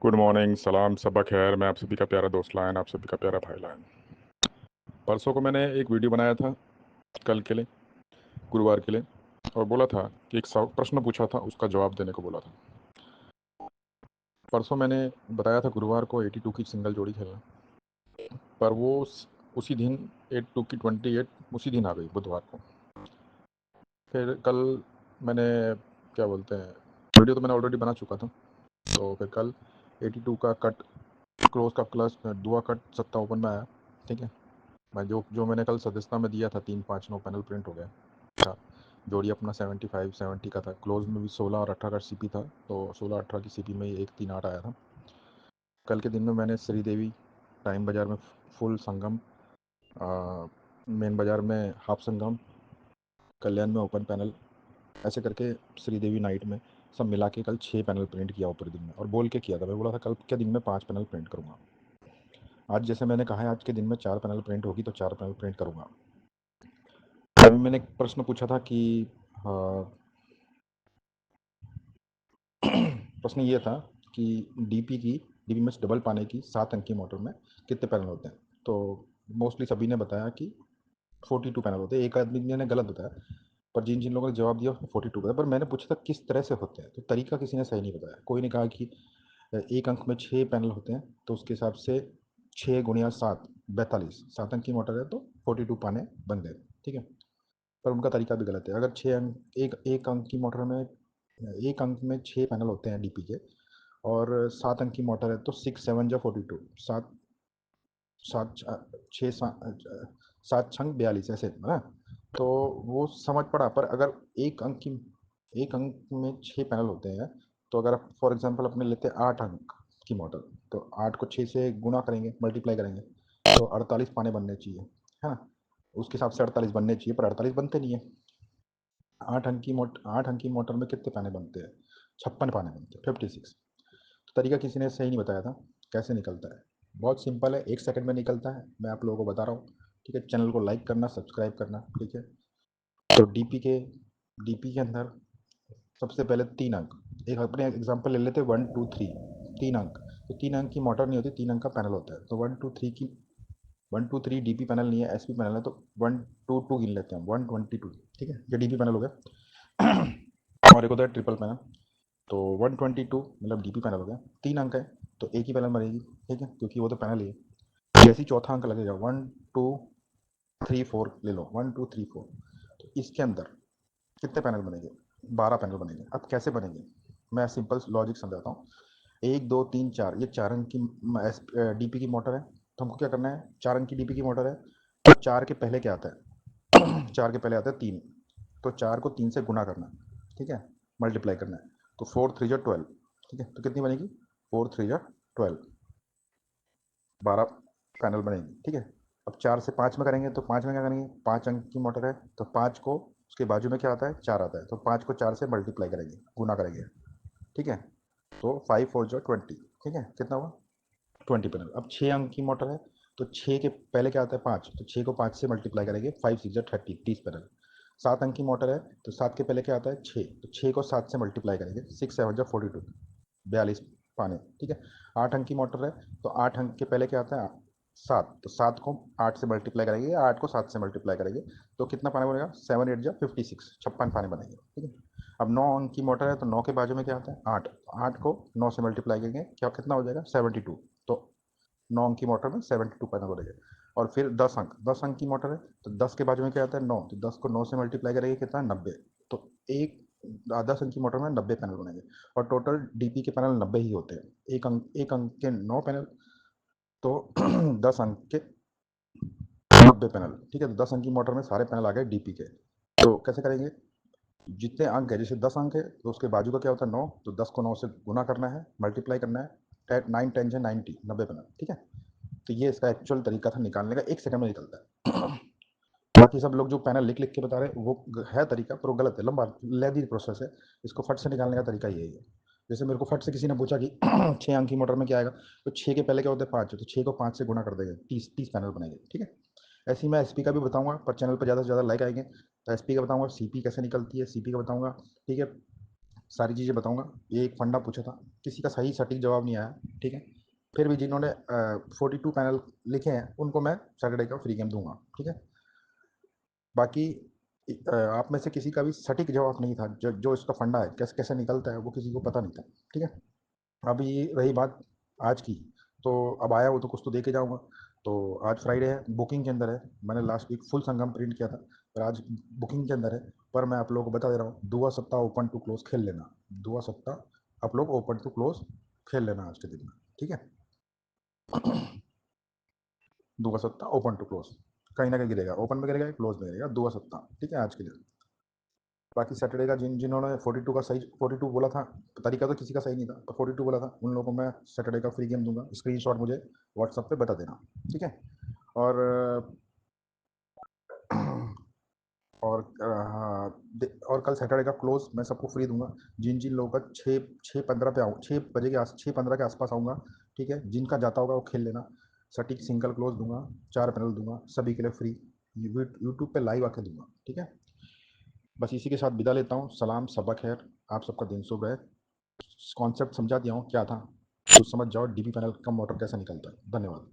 Good morning, सलाम, सबा खैर। मैं आप सभी का प्यारा दोस्त लायन, आप सभी का प्यारा भाई लायन। परसों को मैंने एक वीडियो बनाया था, कल के लिए, गुरुवार के लिए, और बोला था कि एक प्रश्न पूछा था, उसका जवाब देने को बोला था। परसों मैंने बताया था गुरुवार को 82 की सिंगल जोड़ी खेलना, पर वो उसी दिन 82 की 28 उसी दिन आ गई, बुधवार को। फिर कल मैंने क्या बोलते हैं, वीडियो तो मैंने ऑलरेडी बना चुका था, तो फिर कल 82 का कट क्लोज का प्लस दुआ कट सत्ता ओपन में आया। ठीक है, मैं जो मैंने कल सदस्यता में दिया था 3-5-9 पैनल प्रिंट हो गया था। जोड़ी अपना 75-70 का था। क्लोज में भी 16 और 18 का सीपी था, तो 16-18 की सीपी में ही 1-3-8 आया था। कल के दिन में मैंने श्रीदेवी टाइम बाज़ार में फुल संगम, मेन बाज़ार में हाफ संगम, कल्याण में ओपन पैनल, ऐसे करके श्रीदेवी नाइट में सब मिला के कल 6 पैनल प्रिंट किया ऊपर दिन में, और बोल के किया था। मैं बोला था कल के दिन में 5 पैनल प्रिंट करूँगा। आज जैसे मैंने कहा है आज के दिन में 4 पैनल प्रिंट होगी, तो 4 पैनल प्रिंट करूँगा। अभी मैंने एक प्रश्न पूछा था कि प्रश्न ये था कि डीपी में डबल पाने की 7 अंक की मोटर में कितने पैनल होते हैं। तो मोस्टली सभी ने बताया कि 42 पैनल होते हैं। एक आदमी ने गलत बताया, पर जिन जिन लोगों ने जवाब दिया 42 बताया। पर मैंने पूछा था किस तरह से होते हैं, तो तरीका किसी ने सही नहीं बताया। कोई ने कहा कि एक अंक में 6 पैनल होते हैं, तो उसके हिसाब से 6 गुणिया 7 42, 7 अंक की मोटर है तो 42 पाने बन गए। ठीक है, पर उनका तरीका भी गलत है। अगर 6 अंक एक अंक की मोटर में, एक अंक में 6 पैनल होते हैं डीपी के, और 7 अंक की मोटर है तो 6 7 जा 42, 7 7 6 7 छंग 42, ऐसे है ना। तो वो समझ पड़ा। पर अगर एक अंक में 6 पैनल होते हैं, तो अगर आप फॉर एग्जांपल अपने लेते हैं 8 अंक की मोटर, तो 8 को 6 से गुणा करेंगे, मल्टीप्लाई करेंगे, तो 48 पाने बनने चाहिए, है ना। उसके हिसाब से 48 बनने चाहिए, पर 48 बनते नहीं है। 8 अंक की मोटर में कितने पाने बनते हैं? 56 पाने बनते हैं, 56। तो तरीका किसी ने सही नहीं बताया था कैसे निकलता है। बहुत सिंपल है, 1 सेकंड में निकलता है। मैं आप लोगों को बता रहा हूँ। ठीक है, चैनल को लाइक करना, सब्सक्राइब करना। ठीक है, तो डीपी के अंदर सबसे पहले 3 अंक, एक अपने एग्जाम्पल ले लेते हैं 1 2 3, 3 अंक। तो 3 अंक की मोटर नहीं होती, 3 अंक का पैनल होता है। तो 1 2 3 डीपी पैनल नहीं है, एसपी पैनल है, तो 1 2 2 गिन लेते हैं, 122। ठीक है, ये डीपी पैनल हो गया। और एक होता है ट्रिपल पैनल, तो 122 मतलब डीपी पैनल हो गया। 3 अंक है तो एक ही पैनल बनेगी। ठीक है, क्योंकि वो तो पैनल ही है। जैसे ही चौथा अंक लगेगा 1 2 3 4 ले लो, 1 2 3 4, तो इसके अंदर कितने पैनल बनेंगे? 12 पैनल बनेंगे। अब कैसे बनेंगे, मैं सिंपल लॉजिक समझाता हूँ। 1 2 3 4, ये 4 अंक की डीपी की मोटर है। तो हमको क्या करना है, 4 अंक की डीपी की मोटर है, तो 4 के पहले क्या आता है? 4 के पहले आता है 3, तो 4 को 3 से गुना करना। ठीक है, मल्टीप्लाई करना है, तो 4 3 जा 12। ठीक है, तो कितनी बनेगी? 4 3 जा 12, 12 पैनल बनेगी। ठीक है, अब 4 से 5 में करेंगे, तो 5 में क्या करेंगे? 5 अंक की मोटर है, तो 5 को उसके बाजू में क्या आता है? 4 आता है, तो 5 को 4 से मल्टीप्लाई करेंगे, गुना करेंगे। ठीक है, तो 5 4 जा 20। ठीक है, कितना हुआ? 20 पैनल। अब 6 अंक की मोटर है, तो 6 के पहले क्या आता है? 5, तो 6 को 5 से मल्टीप्लाई करेंगे, 5 6 जा 30, 30 पैनल। 7 अंक की मोटर है, तो 7 के पहले क्या आता है? 6, तो 6 को 7 से मल्टीप्लाई करेंगे, 6 7 जा 42, 42 पाने। ठीक है, 8 अंक की मोटर है, तो 8 अंक के पहले क्या आता है? 7, तो 7 को 8 से मल्टीप्लाई करेंगे, 8 को 7 से मल्टीप्लाई करेंगे, तो कितना पाने बनेगा? 7 8 जा 56, 56 पाने बनेंगे। ठीक है, अब 9 अंक की मोटर है, तो 9 के बाजू में क्या आता है? 8, 8 को 9 से मल्टीप्लाई करेंगे, क्या कितना हो जाएगा? 72। तो 9 अंक की मोटर में 72 पैनल बनेंगे। और फिर 10 अंक की मोटर है, तो 10 के बाजू में क्या आता है? 9, तो 10 को 9 से मल्टीप्लाई करेंगे, कितना? 90। तो एक 10 अंक की मोटर में 90 पैनल बनेंगे, और टोटल डीपी के पैनल 90 ही होते हैं। एक अंक के 9 पैनल, तो 10 अंक के 90 पैनल। ठीक है, तो 10 अंक की मोटर में सारे पैनल आ गए डीपी के। तो कैसे करेंगे? जितने अंक है, जैसे 10 अंक है, तो उसके बाजू का क्या होता है? 9, तो 10 को 9 से गुना करना है, मल्टीप्लाई करना है, 9 10 जा 90, 90 पैनल। ठीक है, तो ये इसका एक्चुअल तरीका था निकालने का, 1 सेकंड में निकलता है। बाकी सब लोग जो पैनल लिख लिख के बता रहे हैं वो है तरीका, पर वो गलत है, लंबा लेदी प्रोसेस है। इसको फट से निकालने का तरीका यही है। जैसे मेरे को फट से किसी ने पूछा कि 6 अंक की मोटर में क्या आएगा, तो 6 के पहले क्या होता है? 5, तो 6 को 5 से गुना कर देंगे, 30 पैनल बनेंगे। ठीक है, ऐसे ही मैं एसपी का भी बताऊंगा, पर चैनल पर ज़्यादा से ज़्यादा लाइक आएंगे तो एसपी का बताऊंगा, सीपी कैसे निकलती है, सीपी का बताऊंगा। ठीक है, सारी चीज़ें बताऊंगा। ये एक फंडा पूछा था, किसी का सही सटीक जवाब नहीं आया, ठीक है। फिर भी जिन्होंने 42 पैनल लिखे हैं उनको मैं सैटरडे का फ्री गेम दूंगा, ठीक है। बाकी आप में से किसी का भी सटीक जवाब नहीं था, जो इसका फंडा है कैसे कैसे निकलता है वो किसी को पता नहीं था, ठीक है। अभी रही बात आज की, तो अब आया वो तो कुछ तो दे के जाऊँगा। तो आज फ्राइडे है, बुकिंग के अंदर है। मैंने लास्ट वीक फुल संगम प्रिंट किया था, पर आज बुकिंग के अंदर है। पर मैं आप लोगों को बता दे रहा हूँ, दुआ सप्ताह ओपन टू क्लोज खेल लेना। दुआ सप्ताह आप लोग ओपन टू क्लोज खेल लेना आज के दिन में, ठीक है। दुआ सप्ताह ओपन टू क्लोज कहीं ना कहीं गिरेगा, ओपन में गिरेगा, क्लोज में गिरेगा, दुआ सप्ताह, ठीक है आज के लिए। बाकी सैटरडे का जिन्होंने 42 का सही 42 बोला था, तरीका तो किसी का सही नहीं था, पर 42 बोला था उन लोगों को मैं सैटरडे का फ्री गेम दूंगा। स्क्रीनशॉट मुझे व्हाट्सएप पे बता देना, ठीक है। और और हाँ, और कल सैटरडे का क्लोज मैं सबको फ्री दूंगा। जिन जिन लोगों का 6:15 पे आऊँ, 6 बजे के 6:15 के आसपास आऊँगा, ठीक है। जिनका जाता होगा वो खेल लेना। सटीक सिंगल क्लोज दूंगा, 4 पैनल दूंगा सभी के लिए फ्री, यूट्यूब पे लाइव आके दूंगा, ठीक है। बस इसी के साथ विदा लेता हूँ। सलाम, सबक खैर, आप सबका दिन शुभ रहे। कॉन्सेप्ट समझा दिया हूँ क्या था, कुछ समझ जाओ, डीबी पैनल का मोटर कैसे निकलता है। धन्यवाद।